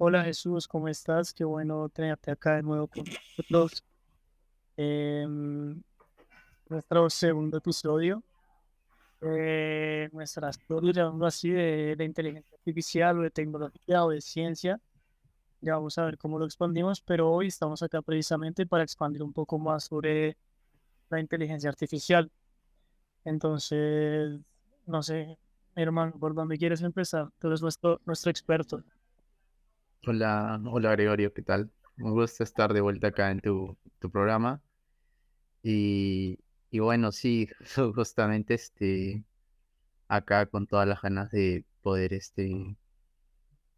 Hola Jesús, ¿cómo estás? Qué bueno tenerte acá de nuevo con nosotros. En nuestro segundo episodio, nuestra historia, llamámoslo así, de inteligencia artificial o de tecnología o de ciencia. Ya vamos a ver cómo lo expandimos, pero hoy estamos acá precisamente para expandir un poco más sobre la inteligencia artificial. Entonces, no sé, mi hermano, ¿por dónde quieres empezar? Tú eres nuestro experto. Hola, hola Gregorio, ¿qué tal? Un gusto estar de vuelta acá en tu programa. Y, y bueno, sí, justamente acá con todas las ganas de poder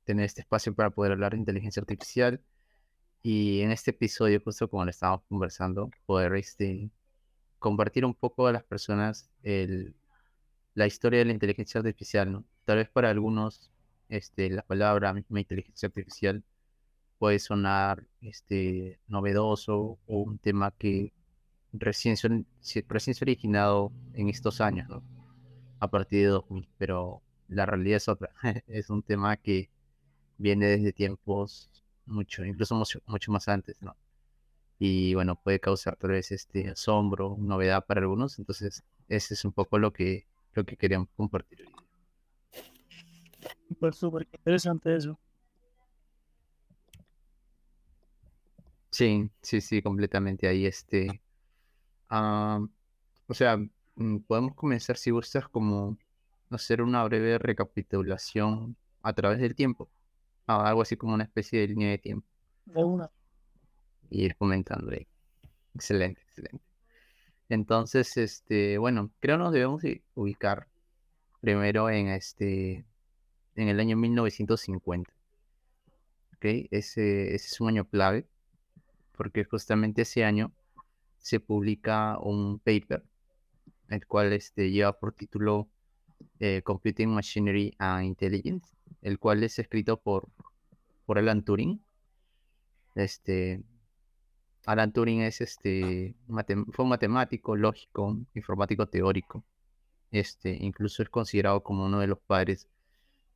tener este espacio para poder hablar de inteligencia artificial. Y en este episodio, justo como le estábamos conversando, poder compartir un poco a las personas la historia de la inteligencia artificial, ¿no? Tal vez para algunos la palabra misma inteligencia artificial puede sonar novedoso o un tema que recién se ha originado en estos años, ¿no? A partir de 2000, pero la realidad es otra. Es un tema que viene desde tiempos incluso mucho más antes, ¿no? Y bueno, puede causar tal vez asombro, novedad para algunos. Entonces, ese es un poco lo que queríamos compartir hoy día. Súper, súper interesante eso. Sí, sí, sí, completamente ahí ah, o sea, podemos comenzar si gustas como hacer una breve recapitulación a través del tiempo, algo así como una especie de línea de tiempo, De una. y ir comentando ahí. Excelente, excelente. Entonces, bueno, creo nos debemos ubicar primero en el año 1950, ¿ok? Ese es un año clave, porque justamente ese año se publica un paper, el cual lleva por título Computing Machinery and Intelligence, el cual es escrito por Alan Turing. Este, Alan Turing fue un matemático, lógico, informático teórico. Incluso es considerado como uno de los padres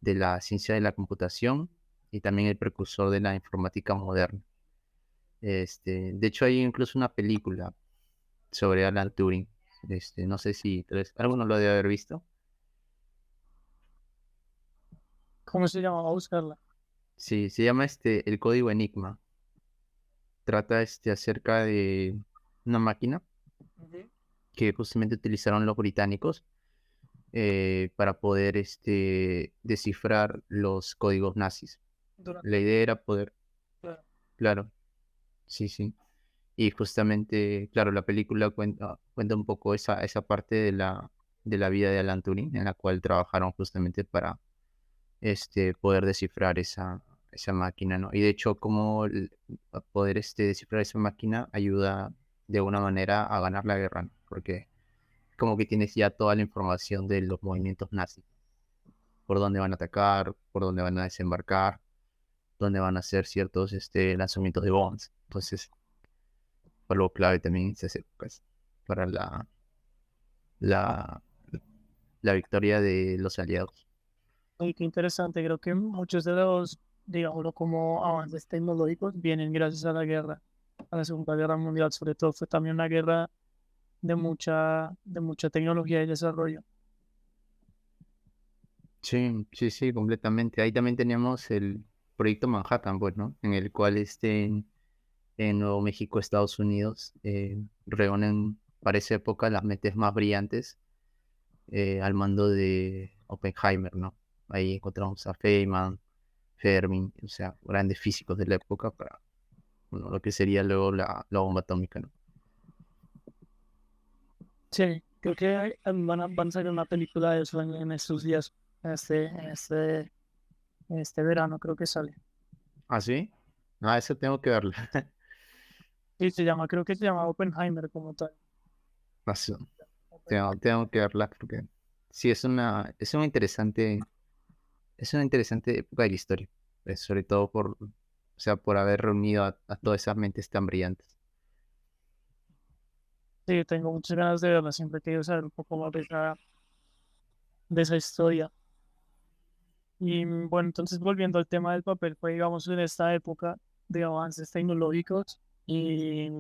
de la ciencia de la computación y también el precursor de la informática moderna. De hecho, hay incluso una película sobre Alan Turing. No sé si alguno lo debe haber visto. ¿Cómo se llama? Vamos a buscarla. Sí, se llama El Código Enigma. Trata acerca de una máquina Ujú. que justamente utilizaron los británicos para poder descifrar los códigos nazis. Durante La idea era poder, la- claro, sí, sí. Y justamente, claro, la película cuenta un poco esa parte de la vida de Alan Turing, en la cual trabajaron justamente para poder descifrar esa máquina, ¿no? Y de hecho, a poder descifrar esa máquina ayuda de alguna manera a ganar la guerra, ¿no? Porque como que tienes ya toda la información de los movimientos nazis, por dónde van a atacar, por dónde van a desembarcar, dónde van a hacer ciertos lanzamientos de bombas. Entonces, fue algo clave también en esas épocas para la, la victoria de los aliados. Y qué interesante, creo que muchos de los, digámoslo, como avances tecnológicos vienen gracias a la guerra, a la Segunda Guerra Mundial, sobre todo fue también una guerra de mucha tecnología y desarrollo. Sí, sí, sí, completamente. Ahí también teníamos el proyecto Manhattan, pues, ¿no? En el cual en Nuevo México, Estados Unidos, reúnen para esa época las mentes más brillantes al mando de Oppenheimer, ¿no? Ahí encontramos a Feynman, Fermi, o sea, grandes físicos de la época para, bueno, lo que sería luego la bomba atómica, ¿no? Sí, creo que van a sacar una película de eso en estos días, en este verano creo que sale. ¿Ah, sí? Ah, eso tengo que verlo. Y creo que se llama Oppenheimer como tal. Eso, tengo que verla porque sí, es una interesante época de la historia, sobre todo o sea, por haber reunido a todas esas mentes tan brillantes. Sí, tengo muchas ganas de verla, siempre he querido saber un poco más de esa historia. Y bueno, entonces volviendo al tema del papel, fue digamos en esta época de avances tecnológicos y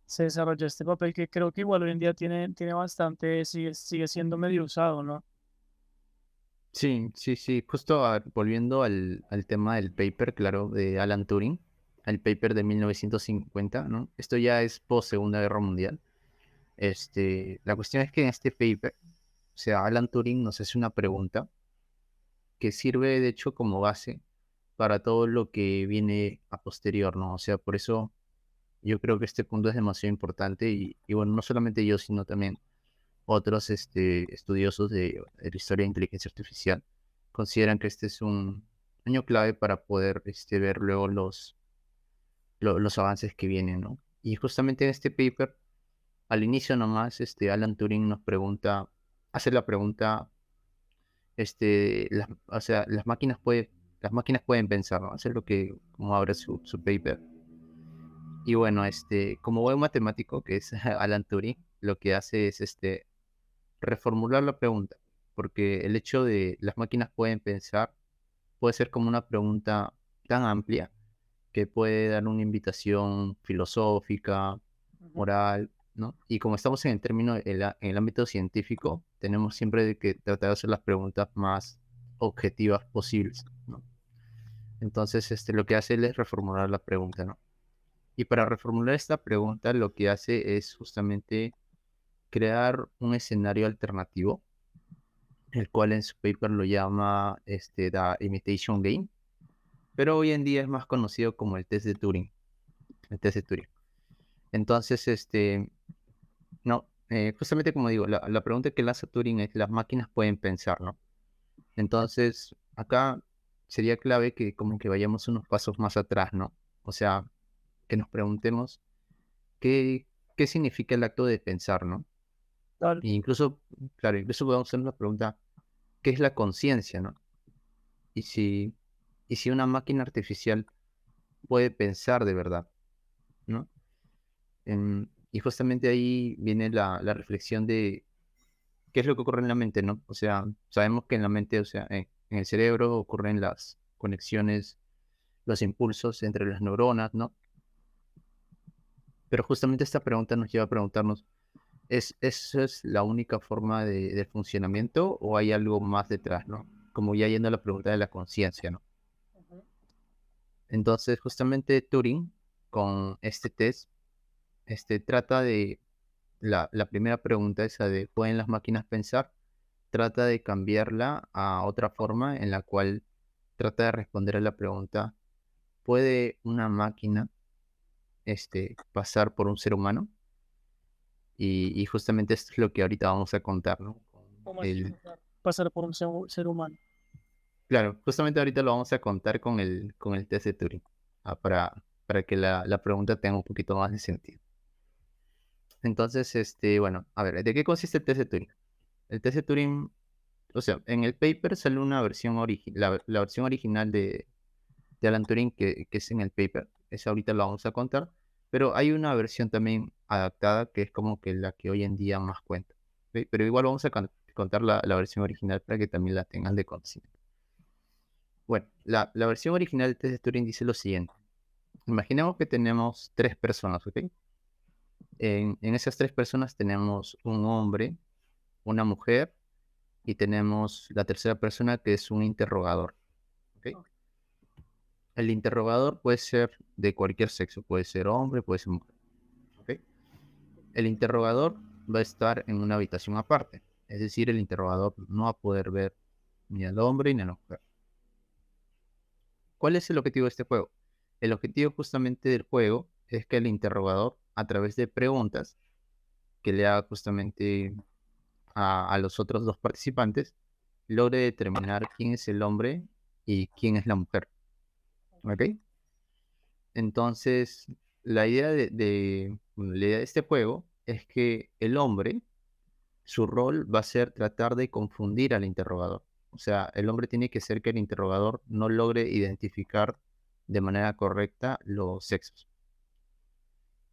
se desarrolló este papel que creo que igual hoy en día tiene bastante, sigue siendo medio usado, ¿no? Sí, sí, sí. Justo volviendo al tema del paper, claro, de Alan Turing, el paper de 1950, ¿no? Esto ya es post Segunda Guerra Mundial. La cuestión es que en este paper, o sea, Alan Turing nos hace una pregunta que sirve de hecho como base para todo lo que viene a posterior, ¿no? O sea, por eso yo creo que este punto es demasiado importante y bueno, no solamente yo, sino también otros estudiosos de la historia de inteligencia artificial consideran que este es un año clave para poder ver luego los avances que vienen, ¿no? Y justamente en este paper, al inicio nomás, Alan Turing nos pregunta, hace la pregunta, o sea, las máquinas pueden pensar, ¿no? Hacer lo que, como abre su paper. Y bueno, como buen matemático que es Alan Turing, lo que hace es reformular la pregunta, porque el hecho de las máquinas pueden pensar puede ser como una pregunta tan amplia que puede dar una invitación filosófica, Ujú. moral, ¿no? Y como estamos en el término, en el ámbito científico, tenemos siempre de que tratar de hacer las preguntas más objetivas posibles, ¿no? Entonces, lo que hace él es reformular la pregunta, ¿no? Y para reformular esta pregunta, lo que hace es justamente crear un escenario alternativo, el cual en su paper lo llama The Imitation Game, pero hoy en día es más conocido como el test de Turing, el test de Turing. Entonces, no, justamente como digo, la pregunta que lanza Turing es, las máquinas pueden pensar, ¿no? Entonces, acá sería clave que como que vayamos unos pasos más atrás, ¿no? O sea, que nos preguntemos qué, qué significa el acto de pensar, ¿no? Dale. E incluso, claro, incluso podemos hacer una pregunta, ¿qué es la conciencia, no? Y si una máquina artificial puede pensar de verdad, ¿no? Y justamente ahí viene la reflexión de qué es lo que ocurre en la mente, ¿no? O sea, sabemos que en la mente, o sea, en el cerebro ocurren las conexiones, los impulsos entre las neuronas, ¿no? Pero justamente esta pregunta nos lleva a preguntarnos, ¿esa es la única forma de funcionamiento o hay algo más detrás, ¿no? Como ya yendo a la pregunta de la conciencia, ¿no? Ujú. Entonces, justamente Turing, con este test, trata de, la primera pregunta esa de ¿pueden las máquinas pensar? Trata de cambiarla a otra forma en la cual trata de responder a la pregunta, ¿puede una máquina pasar por un ser humano? Y justamente esto es lo que ahorita vamos a contar, ¿no? ¿Cómo así pasar por un ser humano? Claro, justamente ahorita lo vamos a contar con el test de Turing, para que la pregunta tenga un poquito más de sentido. Entonces, bueno, a ver, ¿de qué consiste el test de Turing? El test de Turing, o sea, en el paper sale una versión la versión original de Alan Turing que es en el paper. Esa ahorita lo vamos a contar. Pero hay una versión también adaptada que es como que la que hoy en día más cuenta. ¿Ok? Pero igual vamos a contar la versión original para que también la tengan de conocimiento. Bueno, la versión original del test de Turing dice lo siguiente. Imaginemos que tenemos tres personas, ¿ok? En esas tres personas tenemos un hombre, una mujer y tenemos la tercera persona que es un interrogador, ¿ok? El interrogador puede ser de cualquier sexo, puede ser hombre, puede ser mujer, ¿ok? El interrogador va a estar en una habitación aparte, es decir, el interrogador no va a poder ver ni al hombre ni a la mujer. ¿Cuál es el objetivo de este juego? El objetivo justamente del juego es que el interrogador, a través de preguntas que le haga justamente a los otros dos participantes, logre determinar quién es el hombre y quién es la mujer, ¿ok? Entonces, bueno, la idea de este juego es que el hombre, su rol va a ser tratar de confundir al interrogador. O sea, el hombre tiene que hacer que el interrogador no logre identificar de manera correcta los sexos.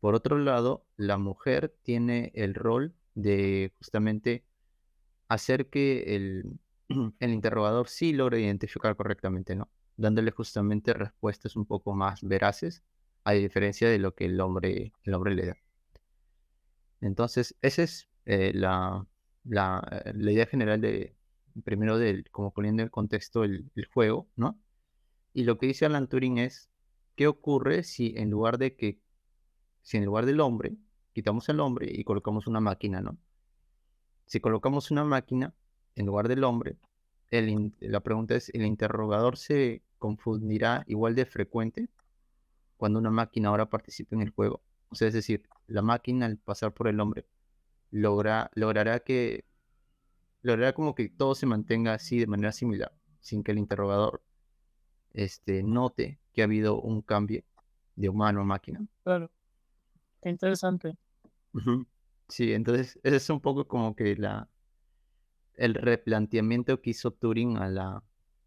Por otro lado, la mujer tiene el rol de justamente hacer que el interrogador sí logra identificar correctamente, ¿no? Dándole justamente respuestas un poco más veraces, a diferencia de lo que el hombre le da. Entonces, esa es la idea general primero, como poniendo en contexto el juego, ¿no? Y lo que dice Alan Turing es, ¿qué ocurre si en lugar del hombre, quitamos al hombre y colocamos una máquina, ¿no? Si colocamos una máquina en lugar del hombre, la pregunta es, ¿el interrogador se confundirá igual de frecuente cuando una máquina ahora participe en el juego? O sea, es decir, la máquina al pasar por el hombre logrará como que todo se mantenga así de manera similar, sin que el interrogador note que ha habido un cambio de humano a máquina. Claro, qué interesante. Ujú. Sí, entonces ese es un poco como que el replanteamiento que hizo Turing a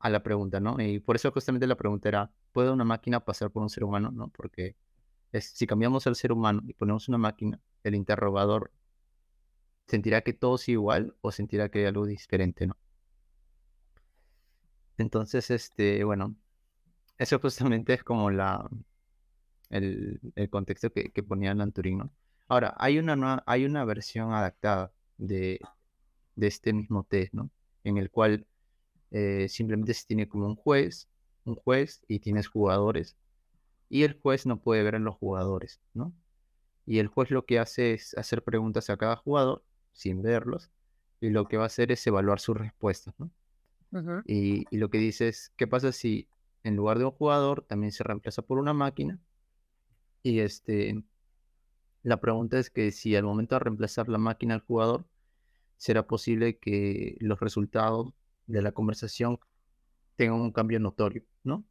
la pregunta, ¿no? Y por eso justamente la pregunta era, ¿puede una máquina pasar por un ser humano? ¿No? Porque si cambiamos al ser humano y ponemos una máquina, el interrogador sentirá que todo es igual o sentirá que hay algo diferente, ¿no? Entonces, bueno, eso justamente es como el contexto que ponía Alan Turing, ¿no? Ahora, hay una versión adaptada de este mismo test, ¿no? En el cual simplemente se tiene como un juez y tienes jugadores, y el juez no puede ver a los jugadores, ¿no? Y el juez lo que hace es hacer preguntas a cada jugador sin verlos, y lo que va a hacer es evaluar sus respuestas, ¿no? Ujú. Y lo que dice es, ¿qué pasa si en lugar de un jugador también se reemplaza por una máquina? Y la pregunta es que si al momento de reemplazar la máquina al jugador, será posible que los resultados de la conversación tengan un cambio notorio, ¿no?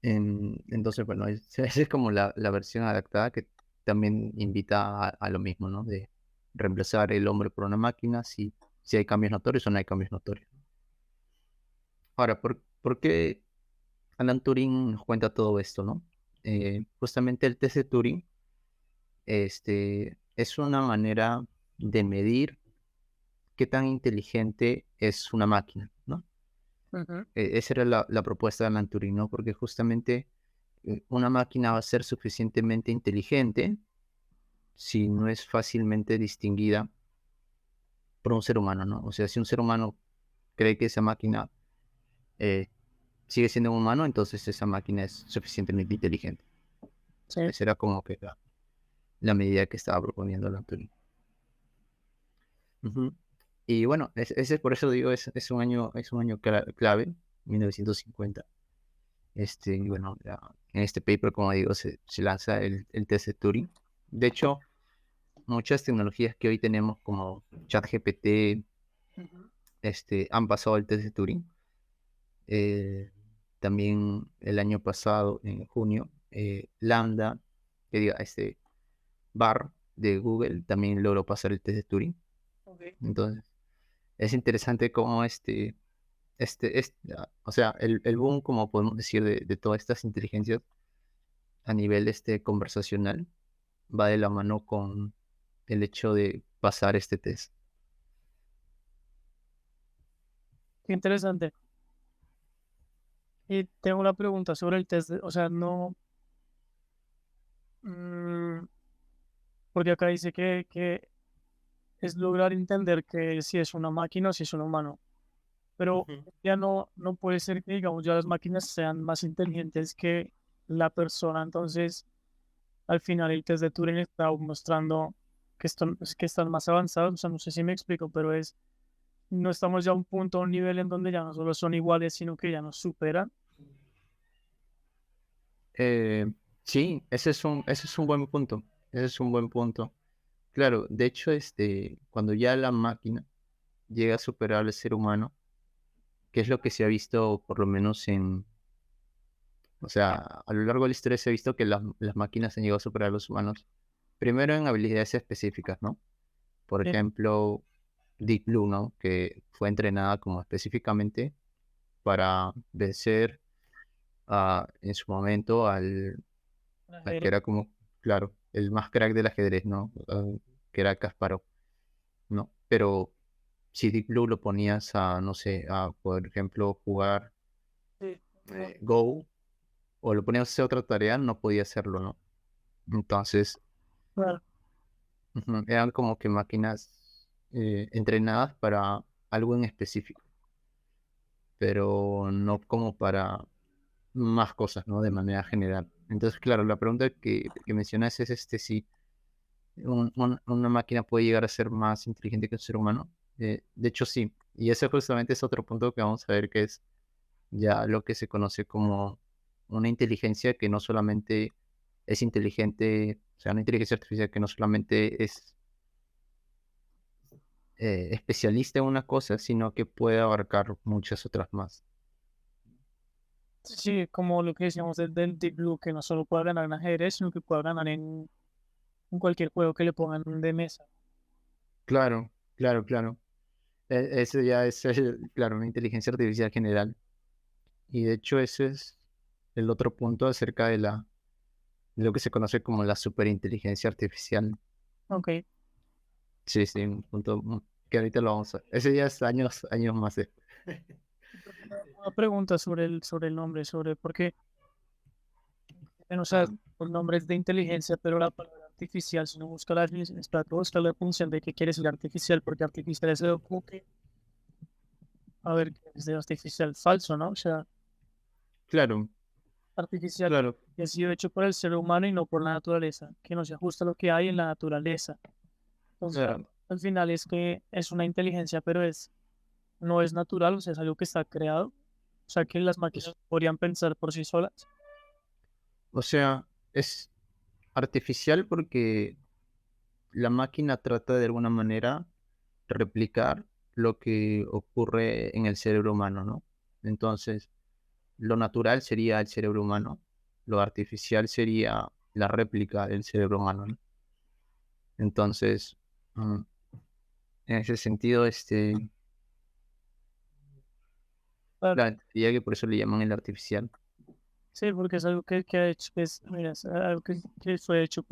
Entonces, bueno, esa es como la versión adaptada que también invita a lo mismo, ¿no? De reemplazar el hombre por una máquina, si hay cambios notorios o no hay cambios notorios. Ahora, ¿por qué Alan Turing nos cuenta todo esto, ¿no? Justamente el test de Turing es una manera de medir qué tan inteligente es una máquina, ¿no? Ujú. Esa era la propuesta de Alan Turing, ¿no? Porque justamente una máquina va a ser suficientemente inteligente si no es fácilmente distinguida por un ser humano, ¿no? O sea, si un ser humano cree que esa máquina eh, sigue siendo un humano, entonces esa máquina es suficientemente inteligente. Sí, Esa era como que la medida que estaba proponiendo Alan Turing. Ujú. Y bueno, ese por eso digo, es un año clave, 1950. Y bueno, en este paper, como digo, se lanza el test de Turing. De hecho, muchas tecnologías que hoy tenemos, como ChatGPT, ujú, han pasado el test de Turing. Eh, También el año pasado, en junio, Lambda, que diga, Bar de Google, también logró pasar el test de Turing. ok. Entonces, es interesante cómo o sea, el boom, como podemos decir, de todas estas inteligencias a nivel conversacional, va de la mano con el hecho de pasar este test. Qué interesante. Y tengo una pregunta sobre el test, o sea, no, mm, porque acá dice que es lograr entender que si es una máquina o si es un humano, pero Ujú. ya no puede ser que, digamos, ya las máquinas sean más inteligentes que la persona, entonces al final el test de Turing está mostrando que están más avanzados, o sea, no sé si me explico, pero no estamos ya a un punto, a un nivel en donde ya no solo son iguales, sino que ya nos superan. Eh, sí, ese es un buen punto. Ese es un buen punto. Claro, de hecho, cuando ya la máquina llega a superar al ser humano, que es lo que se ha visto por lo menos o sea, a lo largo de la historia se ha visto que las máquinas han llegado a superar a los humanos, primero en habilidades específicas, ¿no? Por Sí, ejemplo, Deep Blue, ¿no? Que fue entrenada como específicamente para vencer en su momento el al que ajedrez. era como, claro, el más crack del ajedrez, ¿no? Que era Kasparov, ¿no? Pero si Deep Blue lo ponías a, no sé, a, por ejemplo, jugar Sí, no, Go, o lo ponías a hacer otra tarea, no podía hacerlo, ¿no? Entonces, claro. eran como que máquinas entrenadas para algo en específico, pero no como para más cosas, ¿no? De manera general. Entonces, claro, la pregunta que mencionas es si una máquina puede llegar a ser más inteligente que un ser humano. De hecho, sí. Y ese justamente es otro punto que vamos a ver, que es ya lo que se conoce como una inteligencia que no solamente es inteligente, o sea, una inteligencia artificial que no solamente es especialista en una cosa, sino que puede abarcar muchas otras más. Sí, como lo que decíamos del Deep Blue, que no solo puede ganar en ajedrez, sino que puede ganar en cualquier juego que le pongan de mesa. Claro, claro, claro. Eso ya es, claro, una inteligencia artificial general. Y de hecho ese es el otro punto acerca de lo que se conoce como la superinteligencia artificial. Ok. Sí, sí, un punto que ahorita lo vamos a... Ese ya es años, años más después. Una pregunta sobre el nombre, sobre por qué, o sea, el nombre es de inteligencia, pero la palabra artificial, si no busca la, busca la función de qué quiere decir artificial, porque artificial es algo como que, a ver, es de artificial falso, ¿no? O sea, Claro, artificial claro, que ha sido hecho por el ser humano y no por la naturaleza, que no se ajusta a lo que hay en la naturaleza. Entonces, claro. al final es que es una inteligencia, pero no es natural, o sea, es algo que está creado, o sea, que las máquinas podrían pensar por sí solas. O sea, es artificial porque la máquina trata de alguna manera replicar lo que ocurre en el cerebro humano, ¿no? Entonces, lo natural sería el cerebro humano, lo artificial sería la réplica del cerebro humano, ¿no? Entonces, mm, en ese sentido, Claro, claro, diría que por eso le llaman el artificial. sí, porque es algo que ha hecho, que es, mira, es algo que fue hecho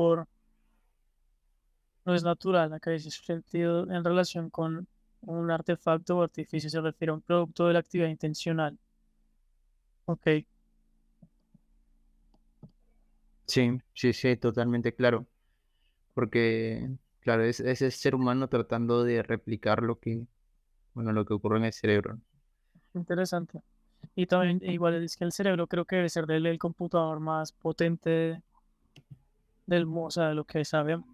no es natural, acá dice su sentido en relación con un artefacto o artificio se refiere a un producto de la actividad intencional. Ok, Sí, sí, sí, totalmente claro. Porque, claro, es el ser humano tratando de replicar lo que, bueno, lo que ocurre en el cerebro. interesante. Y también, igual es que el cerebro creo que debe ser el computador más potente del mundo, o sea, de lo que sabemos.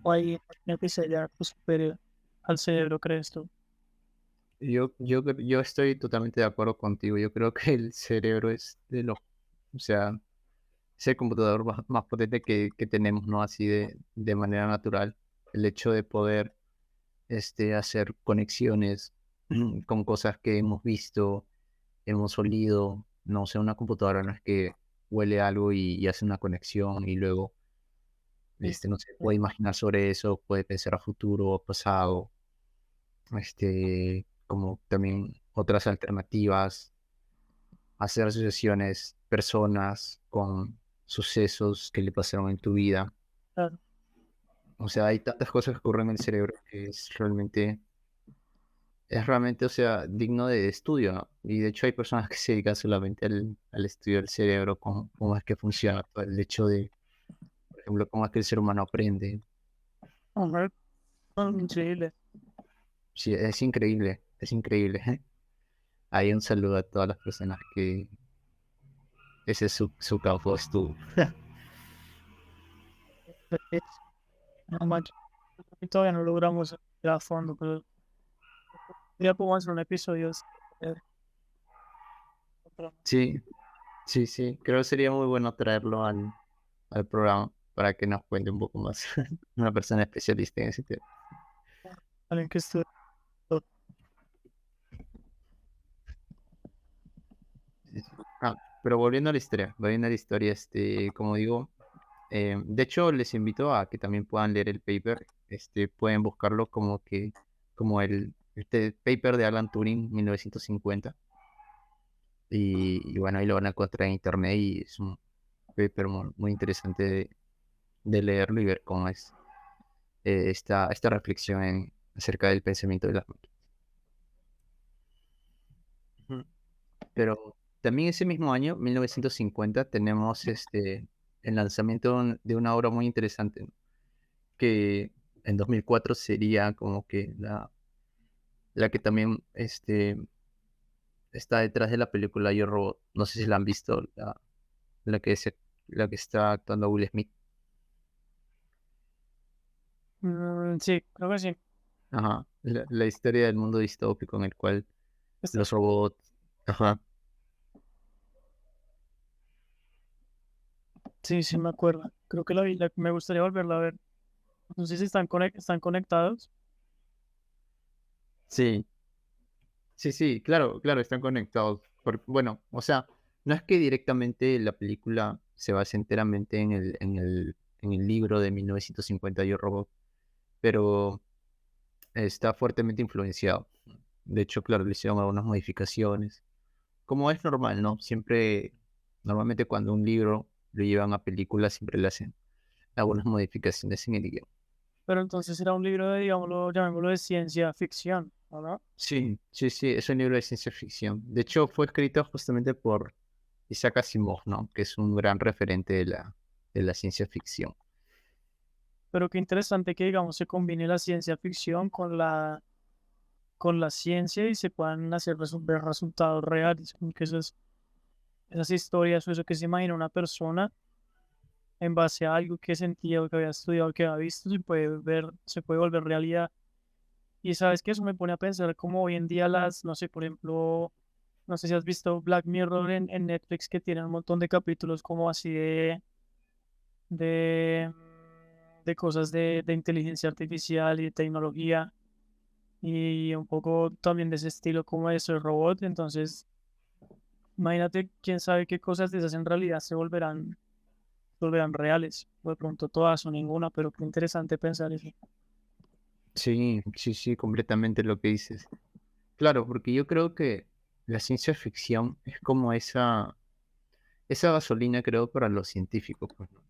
O hay una que sería pues, superior al cerebro, ¿crees tú? Yo estoy totalmente de acuerdo contigo. Yo creo que el cerebro es o sea, es el computador más potente que tenemos, ¿no? Así de manera natural. El hecho de poder, hacer conexiones con cosas que hemos visto, hemos olido. No sé, una computadora no es que huele algo y hace una conexión y luego, Sí, no sé, sí, puede imaginar sobre eso, puede pensar a futuro o pasado, como también otras alternativas, hacer asociaciones, personas con sucesos que le pasaron en tu vida. claro. O sea, hay tantas cosas que ocurren en el cerebro que es realmente, o sea, digno de estudio, ¿no? Y de hecho hay personas que se dedican solamente al estudio del cerebro, cómo es que funciona, todo el hecho de, por ejemplo, cómo es que el ser humano aprende. Ajá, increíble. Sí, es increíble, es increíble. Hay un saludo a todas las personas que ese es su campo de estudio. No manches, y todavía no logramos ir a fondo, pero ya podemos hacer un episodio. Eh, Sí, sí, sí, creo que sería muy bueno traerlo al programa para que nos cuente un poco más. Una persona especialista en ese tema. alguien que estudie. Sí, sí. Pero volviendo a la historia, como digo, de hecho les invito a que también puedan leer el paper, pueden buscarlo como este paper de Alan Turing, 1950, y bueno, ahí lo van a encontrar en internet y es un paper muy, muy interesante de leerlo y ver cómo es esta reflexión acerca del pensamiento de las máquinas. Pero también ese mismo año, 1950, tenemos el lanzamiento de una obra muy interesante, ¿no? Que en 2004 sería como que la que también está detrás de la película Yo Robot. No sé si la han visto, la que, la que está actuando Will Smith. Sí, creo que sí. Ajá. La historia del mundo distópico en el cual Está- los robots. Ajá. Sí, sí, me acuerdo. Creo que la vi, me gustaría volverla a ver. No sé si están conectados, Sí, sí, sí, claro, claro, están conectados. Bueno, o sea, no es que directamente la película se base enteramente en el libro de 1950 Yo Robot, pero está fuertemente influenciado. De hecho, claro, le hicieron algunas modificaciones. Como es normal, ¿no? Normalmente cuando un libro lo llevan a película, siempre le hacen algunas modificaciones en el guión. pero entonces era un libro de, digámoslo, llamémoslo de ciencia ficción, ¿no? Sí, sí, sí, es un libro de ciencia ficción. De hecho, fue escrito justamente por Isaac Asimov, ¿no? Que es un gran referente de la ciencia ficción. Pero qué interesante que, digamos, se combine la ciencia ficción con la ciencia y se puedan hacer ver resultados reales, como que esas historias o eso que se imagina una persona en base a algo que sentía o que había estudiado, que había visto, se puede volver realidad. Y sabes que eso me pone a pensar como hoy en día no sé, por ejemplo, no sé si has visto Black Mirror en Netflix que tiene un montón de capítulos como así de, de cosas de inteligencia artificial y de tecnología y un poco también de ese estilo como de ser robot. Entonces, imagínate, quién sabe qué cosas de esas en realidad se volverán reales. O de pronto todas o ninguna, pero qué interesante pensar eso. Sí, sí, sí, completamente lo que dices. Claro, porque yo creo que la ciencia ficción es como esa gasolina, creo, para los científicos, pues, ¿no?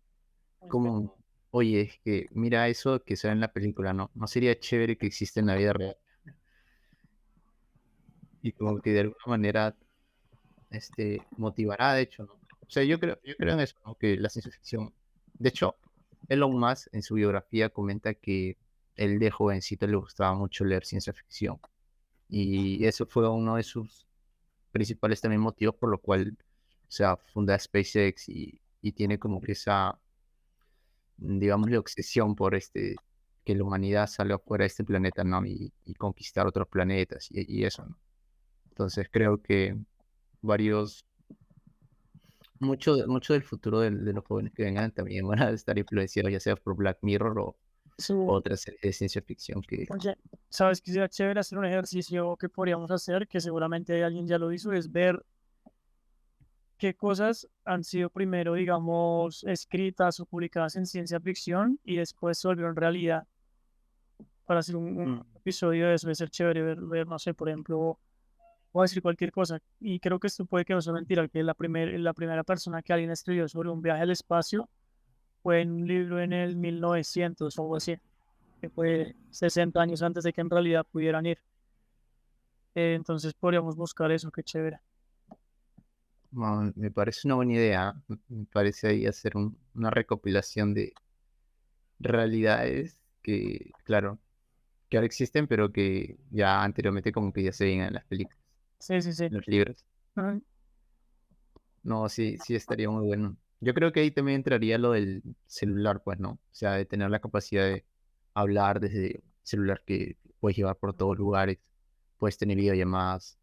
Como, oye, es que mira eso que sale en la película, ¿no? ¿No sería chévere que exista en la vida real? Y como que de alguna manera, motivará, de hecho, ¿no? O sea, yo creo en eso, ¿no? Que la ciencia ficción, de hecho, Elon Musk en su biografía comenta que él de jovencito le gustaba mucho leer ciencia ficción. Y eso fue uno de sus principales también motivos por lo cual, o sea, funda SpaceX y tiene como que esa, digamos, la obsesión por que la humanidad salga fuera de este planeta, ¿no? Y conquistar otros planetas y eso, ¿no? Entonces creo que varios, mucho del futuro de los jóvenes que vengan también van a estar influenciados ya sea por Black Mirror o Sí, otras series de ciencia ficción que... oye, ¿sabes qué sería chévere hacer un ejercicio que podríamos hacer, que seguramente alguien ya lo hizo, es ver qué cosas han sido primero, digamos, escritas o publicadas en ciencia ficción y después se volvieron realidad para hacer un Mm. episodio de eso? De ser chévere no sé, por ejemplo, voy a decir cualquier cosa. Y creo que esto puede que no sea mentira, que la primera persona que alguien escribió sobre un viaje al espacio fue en un libro en el 1900 o algo así, que fue 60 años antes de que en realidad pudieran ir. Entonces podríamos buscar eso, qué chévere. Bueno, me parece una buena idea. Me parece ahí hacer una recopilación de realidades que, claro, que ahora existen, pero que ya anteriormente como que ya se veían en las películas, Sí, sí, sí. en los libros. Ujú. No, sí, sí estaría muy bueno. Yo creo que ahí también entraría lo del celular, pues, ¿no? O sea, de tener la capacidad de hablar desde celular que puedes llevar por todos lugares, puedes tener videollamadas.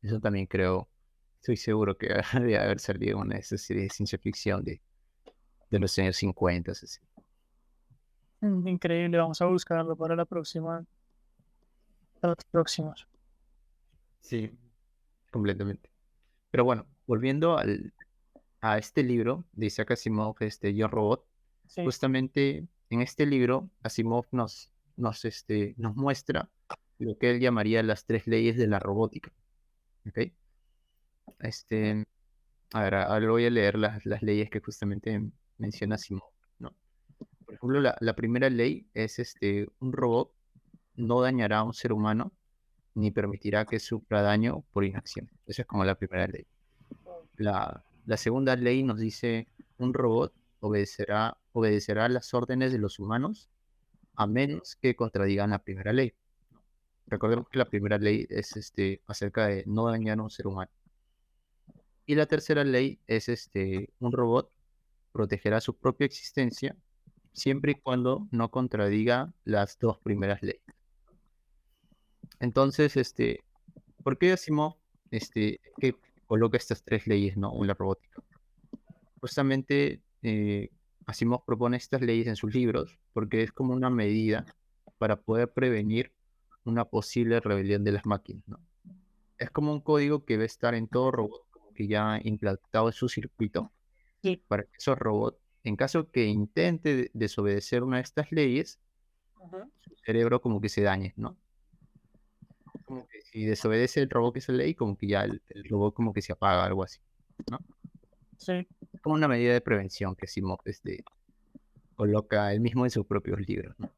Eso también creo, estoy seguro que debe haber salido una de esas series de ciencia ficción de los años 50, así. Increíble, vamos a buscarlo para los próximos. Sí, completamente. Pero bueno, volviendo a este libro de Isaac Asimov, Yo Robot, Sí, justamente en este libro Asimov nos muestra lo que él llamaría las tres leyes de la robótica. ¿Ok? Este, a ver, ahora voy a leer las leyes que justamente menciona Asimov, ¿no? Por ejemplo, la primera ley es un robot no dañará a un ser humano ni permitirá que sufra daño por inacción. Esa es como la primera ley. La segunda ley nos dice, un robot obedecerá las órdenes de los humanos a menos que contradigan la primera ley. Recordemos que la primera ley es acerca de no dañar a un ser humano. Y la tercera ley es un robot protegerá su propia existencia siempre y cuando no contradiga las dos primeras leyes. Entonces, ¿por qué Asimov que coloca estas tres leyes, ¿no? En la robótica? Justamente Asimov propone estas leyes en sus libros porque es como una medida para poder prevenir una posible rebelión de las máquinas, ¿no? Es como un código que debe estar en todo robot, como que ya implantado en su circuito, Sí. para que esos robots, en caso que intente desobedecer una de estas leyes, Ujú. su cerebro como que se dañe, ¿no? Como que si desobedece el robot esa ley, como que ya el robot como que se apaga, algo así, ¿no? Sí. Es como una medida de prevención que Asimov coloca él mismo en sus propios libros, ¿no?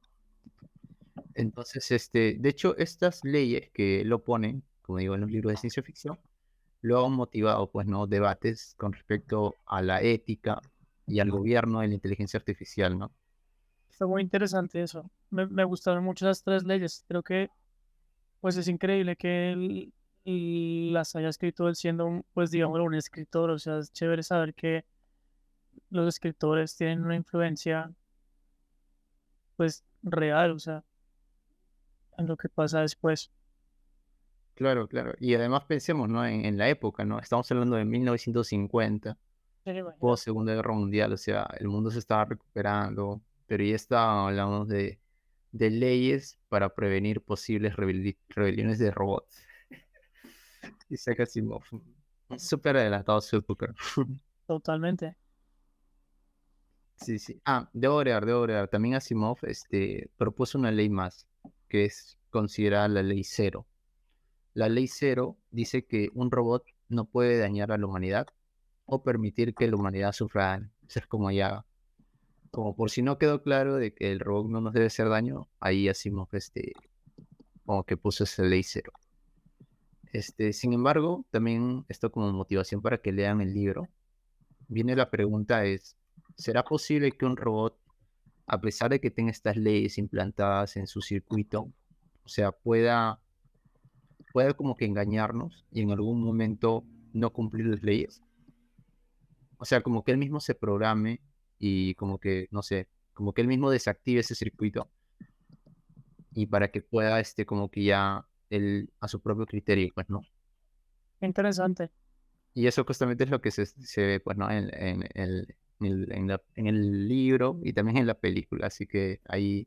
Entonces, de hecho, estas leyes que lo ponen, como digo, en los libros de ciencia ficción, lo han motivado, pues, ¿no? Debates con respecto a la ética y al gobierno de la inteligencia artificial, ¿no? Está muy interesante eso. Me gustaron mucho las tres leyes. Creo que pues es increíble que él y las haya escrito él siendo un, pues digamos, un escritor. O sea, es chévere saber que los escritores tienen una influencia pues real, o sea, en lo que pasa después. Claro, claro. Y además pensemos, ¿no? En la época, ¿no? Estamos hablando de 1950, Sí, post imagínate. Segunda Guerra Mundial, o sea, el mundo se estaba recuperando, pero ya estábamos hablando de leyes para prevenir posibles rebeliones de robots. Y Isaac Asimov, súper adelantado a su época. Totalmente. Sí, sí. Ah, debo agregar. También Asimov propuso una ley más, que es considerada la ley cero. La ley cero dice que un robot no puede dañar a la humanidad o permitir que la humanidad sufra daño. Eso es como ya, como por si no quedó claro de que el robot no nos debe hacer daño, ahí Asimov como que puso esa ley cero. Sin embargo, también esto como motivación para que lean el libro, viene la pregunta es, ¿será posible que un robot, a pesar de que tenga estas leyes implantadas en su circuito, o sea, pueda como que engañarnos y en algún momento no cumplir las leyes? O sea, como que él mismo se programe y como que, no sé, como que él mismo desactive ese circuito y para que pueda, como que ya él a su propio criterio, pues, ¿no? Interesante. Y eso justamente es lo que se ve, pues, ¿no? En el libro y también en la película. Así que ahí,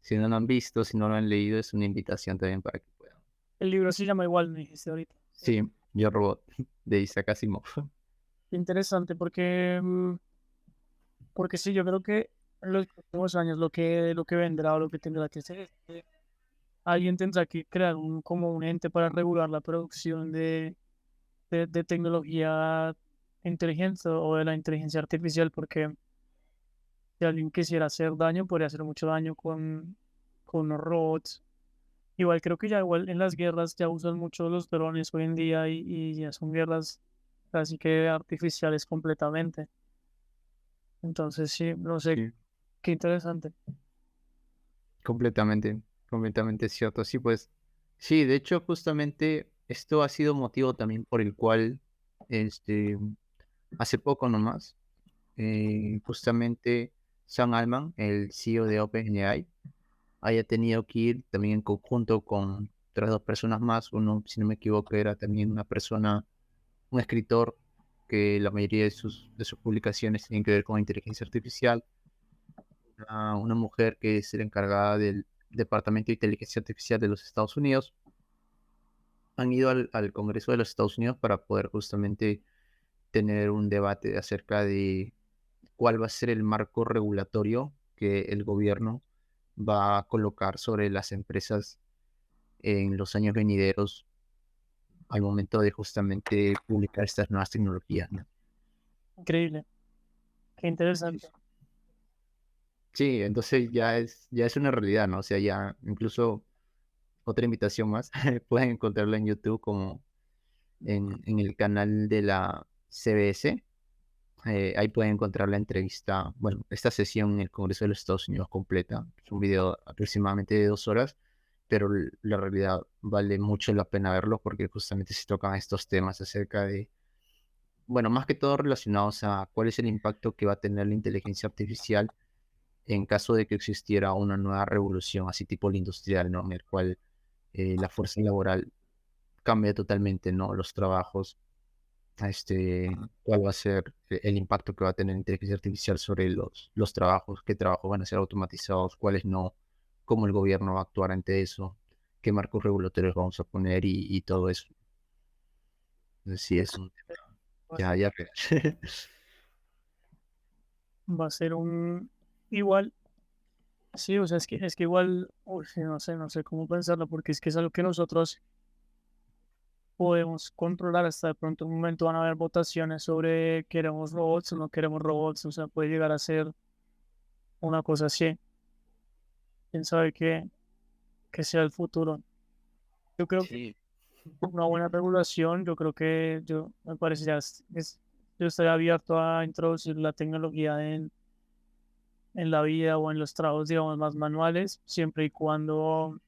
si no lo han visto, si no lo han leído, es una invitación también para que puedan. El libro se llama igual, me dijiste ahorita. Sí, Yo Robot, de Isaac Asimov. Interesante porque, porque sí, yo creo que en los próximos años lo que vendrá o lo que tendrá que ser es que alguien tendrá que crear un, como un ente para regular la producción de tecnología inteligente o de la inteligencia artificial, porque si alguien quisiera hacer daño, podría hacer mucho daño con los robots. Igual creo que ya igual en las guerras ya usan mucho los drones hoy en día y ya son guerras casi que artificiales completamente. Entonces sí, no sé, Sí, qué interesante. completamente, completamente cierto. Sí, pues, sí, de hecho, justamente esto ha sido motivo también por el cual, este, hace poco nomás, justamente Sam Altman, el CEO de OpenAI, haya tenido que ir también en conjunto con otras dos personas más. Uno, si no me equivoco, era también una persona, un escritor que la mayoría de sus publicaciones tienen que ver con inteligencia artificial. Una mujer que es la encargada del Departamento de Inteligencia Artificial de los Estados Unidos. Han ido al Congreso de los Estados Unidos para poder justamente tener un debate acerca de cuál va a ser el marco regulatorio que el gobierno va a colocar sobre las empresas en los años venideros al momento de justamente publicar estas nuevas tecnologías, ¿no? Increíble, qué Sí, interesante. sí, entonces ya es una realidad, ¿no? O sea, ya incluso otra invitación más, pueden encontrarla en YouTube como en el canal CBS. Ahí pueden encontrar la entrevista, bueno, esta sesión en el Congreso de los Estados Unidos completa. Es un video aproximadamente de 2 horas, pero la realidad vale mucho la pena verlo porque justamente se tocan estos temas acerca de, bueno, más que todo relacionados a cuál es el impacto que va a tener la inteligencia artificial en caso de que existiera una nueva revolución, así tipo la industrial, ¿no? En el cual la fuerza laboral cambia totalmente, ¿no? Los trabajos, cuál va a ser el impacto que va a tener la inteligencia artificial sobre los trabajos, qué trabajos van a ser automatizados, cuáles no, cómo el gobierno va a actuar ante eso, qué marcos regulatorios vamos a poner y todo eso. Entonces, sí, es un tema Va a ya, ser, ya real. va a ser un igual, sí, o sea, es que igual, uy, sí, no sé cómo pensarlo, porque es que es algo que nosotros podemos controlar. Hasta de pronto un momento van a haber votaciones sobre queremos robots o no queremos robots, o sea, puede llegar a ser una cosa así. Quién sabe qué sea el futuro. Yo creo que Sí, una buena regulación, yo creo que me parece yo estaría abierto a introducir la tecnología en la vida o en los trabajos, digamos, más manuales, siempre y cuando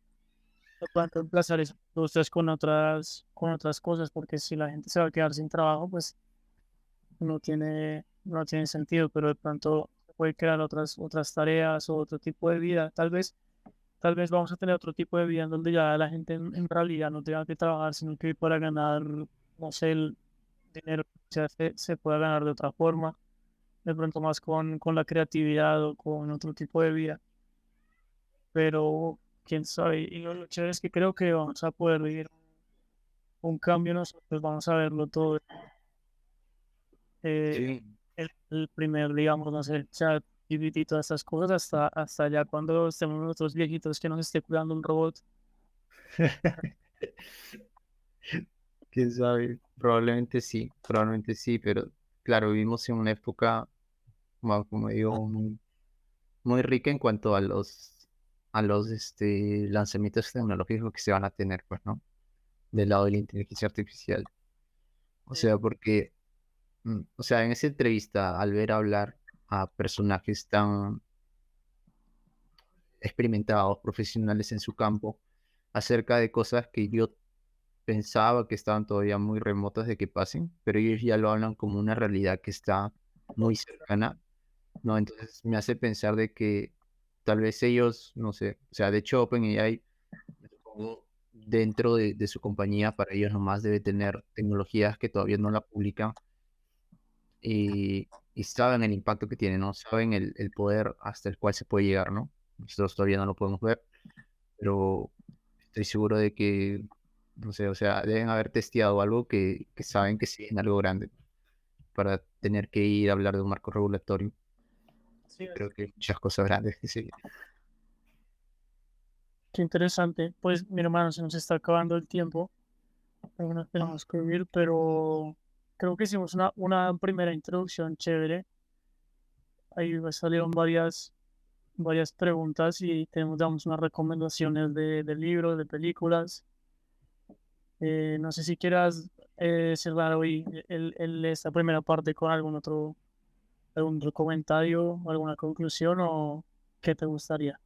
se puedan reemplazar esas industrias con otras cosas, porque si la gente se va a quedar sin trabajo, pues no tiene sentido, pero de pronto se puede crear otras tareas o otro tipo de vida. Tal vez vamos a tener otro tipo de vida en donde ya la gente en realidad no tenga que trabajar, sino que para ganar, no sé, el dinero se pueda ganar de otra forma, de pronto más con la creatividad o con otro tipo de vida. Pero quién sabe, y lo chévere es que creo que vamos a poder vivir un cambio nosotros, vamos a verlo todo. eh, sí. el primer, digamos, no sé, chat GPT y todas estas cosas, hasta ya cuando estemos nosotros viejitos que nos esté cuidando un robot. ¿Quién sabe? Probablemente sí, pero claro, vivimos en una época, como digo, muy rica en cuanto a los lanzamientos tecnológicos que se van a tener, pues, ¿no? Del lado de la inteligencia artificial. O Sí, sea, porque, o sea, en esa entrevista, al ver hablar a personajes tan experimentados, profesionales en su campo, acerca de cosas que yo pensaba que estaban todavía muy remotas de que pasen, pero ellos ya lo hablan como una realidad que está muy cercana, ¿no? Entonces me hace pensar de que tal vez ellos, no sé, o sea, de hecho OpenAI, me supongo, dentro de su compañía, para ellos nomás debe tener tecnologías que todavía no la publican y saben el impacto que tiene, ¿no? Saben el poder hasta el cual se puede llegar, ¿no? Nosotros todavía no lo podemos ver, pero estoy seguro de que, no sé, o sea, deben haber testeado algo que saben que sí es algo grande para tener que ir a hablar de un marco regulatorio. sí, Creo que hay muchas cosas grandes que sí. qué interesante. Pues, mi hermano, se nos está acabando el tiempo. Nos tenemos que ir, pero creo que hicimos una primera introducción chévere. Ahí salieron varias preguntas y damos unas recomendaciones de libros, de películas. No sé si quieras cerrar hoy esta primera parte con algún otro comentario, alguna conclusión o qué te gustaría.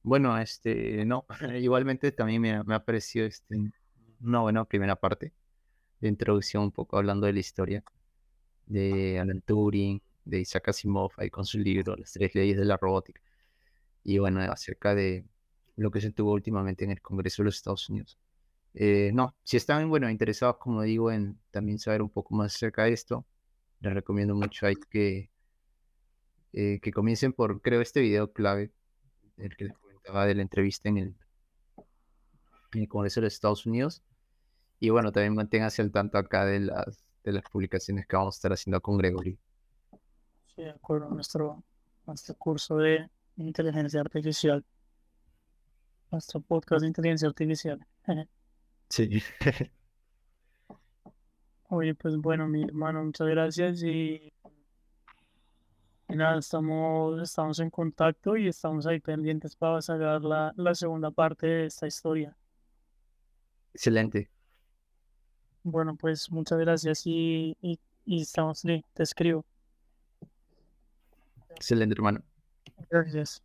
Bueno, no, igualmente también me ha parecido una buena primera parte de introducción, un poco hablando de la historia de Alan Turing, de Isaac Asimov, ahí con su libro Las tres leyes de la robótica, y bueno, acerca de lo que se tuvo últimamente en el Congreso de los Estados Unidos. No, si están, bueno, interesados, como digo, en también saber un poco más acerca de esto, les recomiendo mucho ahí que comiencen por, creo, este video clave, el que les comentaba de la entrevista en el Congreso de los Estados Unidos. Y bueno, también manténganse al tanto acá de las publicaciones que vamos a estar haciendo con Gregory. Sí, de acuerdo, nuestro curso de inteligencia artificial, nuestro podcast de inteligencia artificial. Sí. Oye, pues bueno, mi hermano, muchas gracias y nada, estamos en contacto y estamos ahí pendientes para sacar la segunda parte de esta historia. Excelente. Bueno, pues muchas gracias y estamos, sí, te escribo. Excelente, hermano. Gracias.